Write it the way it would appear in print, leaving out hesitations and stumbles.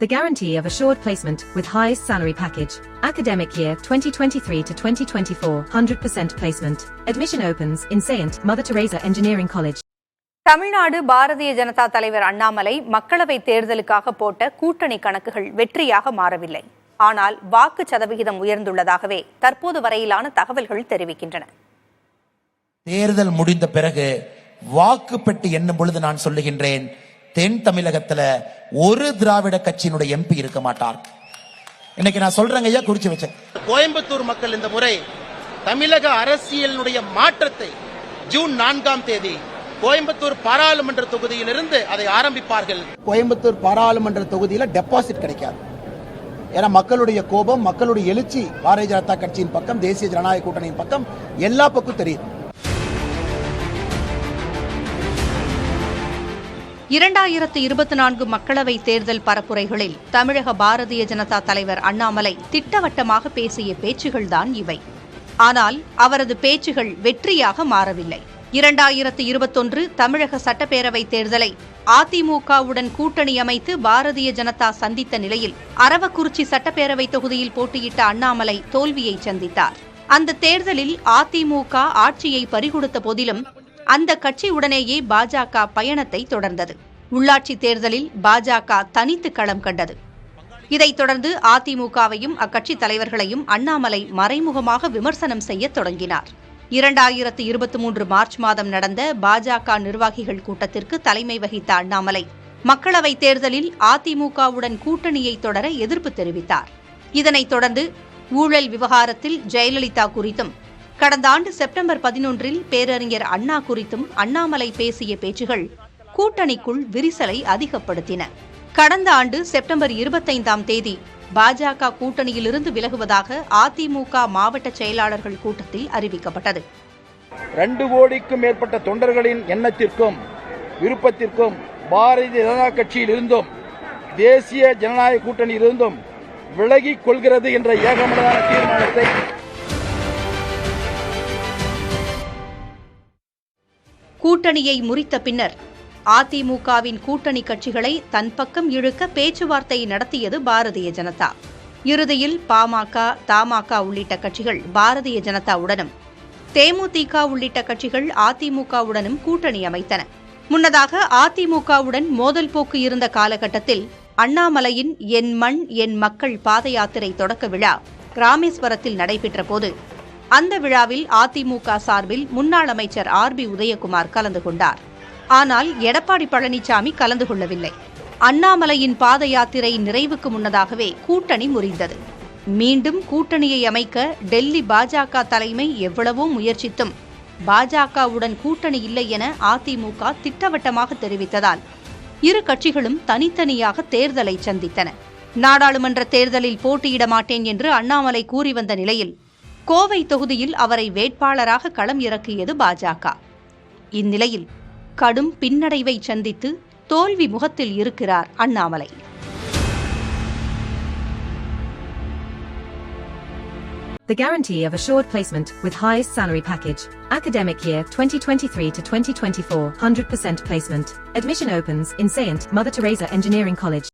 The guarantee of assured placement with highest salary package. Academic year 2023 to 2024, 100% placement. Admission opens in Saint Mother Teresa Engineering College. Tamil Nadu Bharatiya Janata தலைவர் அண்ணாமலை மக்களவை தேர்தலுக்காக போட்ட கூட்டணி கணக்குகள் வெற்றியாக மாறவில்லை. ஆனால் வாக்கு சதவிகிதம் உயர்ந்துள்ளதாகவே தற்போது வரையிலான தகவல்கள் தெரிவிக்கின்றன. தேர்தல் முடிந்த பிறகு வாக்கு பெட்டி எண்ணும் பொழுது நான் சொல்லுகின்றேன், தென் தமிழகத்துல ஒரு திராவிட கட்சியினுடைய எம்பி இருக்க மாட்டார். இன்னைக்கு நான் சொல்றேங்க ஐயா, குறிச்சு வச்சேன். கோயம்புத்தூர் மக்கள் இந்த முறை தமிழக அரசியலுடைய மாற்றத்தை ஜூன் 4ஆம் தேதி கோயம்புத்தூர் பாராளுமன்ற தொகுதியிலிருந்து அதை ஆரம்பிப்பார்கள். கோயம்புத்தூர் பாராளுமன்ற தொகுதியில டெபாசிட் கிடைக்காது. ஏன்னா மக்களுடைய கோபம், மக்களுடைய எழுச்சி பாரதிய ஜனதா கட்சியின் பக்கம், தேசிய ஜனநாயக கூட்டணியின் பக்கம் எல்லா பக்கம் தெரியுது. 2024 மக்களவை தேர்தல் பரப்புரைகளில் தமிழக பாரதிய ஜனதா தலைவர் அண்ணாமலை திட்டவட்டமாக பேசிய பேச்சுகள்தான் இவை. ஆனால் அவரது பேச்சுகள் வெற்றியாக மாறவில்லை. 2021 தமிழக சட்டப்பேரவைத் தேர்தலை அதிமுகவுடன் கூட்டணி அமைத்து பாரதிய ஜனதா சந்தித்த நிலையில் அரவக்குறிச்சி சட்டப்பேரவை தொகுதியில் போட்டியிட்ட அண்ணாமலை தோல்வியை சந்தித்தார். அந்த தேர்தலில் அதிமுக ஆட்சியை பறிகொடுத்த போதிலும் அந்த கட்சியுடனேயே பாஜக பயணத்தை தொடர்ந்தது. உள்ளாட்சி தேர்தலில் பாஜக தனித்து களம் கண்டது. இதைத் தொடர்ந்து அதிமுகவையும் அக்கட்சி தலைவர்களையும் அண்ணாமலை மறைமுகமாக விமர்சனம் செய்ய தொடங்கினார். 2023 மார்ச் மாதம் நடந்த பாஜக நிர்வாகிகள் கூட்டத்திற்கு தலைமை வகித்த அண்ணாமலை மக்களவைத் தேர்தலில் அதிமுகவுடன் கூட்டணியை தொடர எதிர்ப்பு தெரிவித்தார். இதனைத் தொடர்ந்து ஊழல் விவகாரத்தில் ஜெயலலிதா குறித்தும் கடந்த ஆண்டு செப்டம்பர் 11 பேரறிஞர் அண்ணா குறித்தும் அண்ணாமலை பேசிய பேச்சுகள் கூட்டணிக்குள் விரிசலை அதிகப்படுத்தின. கடந்த ஆண்டு செப்டம்பர் 25ஆம் தேதி பாஜக கூட்டணியிலிருந்து விலகுவதாக அதிமுக மாவட்ட செயலாளர்கள் கூட்டத்தில் அறிவிக்கப்பட்டது. 2 கோடிக்கும் மேற்பட்ட தொண்டர்களின் எண்ணத்திற்கும் விருப்பத்திற்கும் பாரதிய ஜனதா கட்சியில் இருந்தும் தேசிய ஜனநாயக கூட்டணியில் இருந்தும் விலகிக் கொள்கிறது என்ற ஏகமனதான தீர்மானத்தை கூட்டணியை முறித்த பின்னர் அதிமுகவின் கூட்டணி கட்சிகளை தன் பக்கம் இழுக்க பேச்சுவார்த்தை நடத்தியது பாரதிய ஜனதா. இறுதியில் பாமக, தமாக உள்ளிட்ட கட்சிகள் பாரதிய ஜனதாவுடனும் தேமுதிக உள்ளிட்ட கட்சிகள் அதிமுகவுடனும் கூட்டணி அமைத்தன. முன்னதாக அதிமுகவுடன் மோதல் போக்கு இருந்த காலகட்டத்தில் அண்ணாமலையின் என் மண் என் மக்கள் பாத யாத்திரை தொடக்க விழா ராமேஸ்வரத்தில் நடைபெற்ற போது அந்த விழாவில் அதிமுக சார்பில் முன்னாள் அமைச்சர் RB உதயகுமார் கலந்து கொண்டார். ஆனால் எடப்பாடி பழனிசாமி கலந்து கொள்ளவில்லை. அண்ணாமலையின் பாத யாத்திரை நிறைவுக்கு முன்னதாகவே கூட்டணி முறிந்தது. மீண்டும் கூட்டணியை அமைக்க டெல்லி பாஜக தலைமை எவ்வளவோ முயற்சித்தும் பாஜகவுடன் கூட்டணி இல்லை என அதிமுக திட்டவட்டமாக தெரிவித்ததால் இரு கட்சிகளும் தனித்தனியாக தேர்தலை சந்தித்தன. நாடாளுமன்ற தேர்தலில் போட்டியிட மாட்டேன் என்று அண்ணாமலை கூறி வந்த நிலையில் கோவை தொகுதியில் அவரை வேட்பாளராக களம் இறக்கியது பாஜக. இந்நிலையில் கடும் பின்னடைவை சந்தித்து தோல்வி முகத்தில் இருக்கிறார் Annamalai. The guarantee of assured placement with highest salary package. Academic year 2023 to 2024, 100% placement. Admission opens in Saint Mother Teresa Engineering College.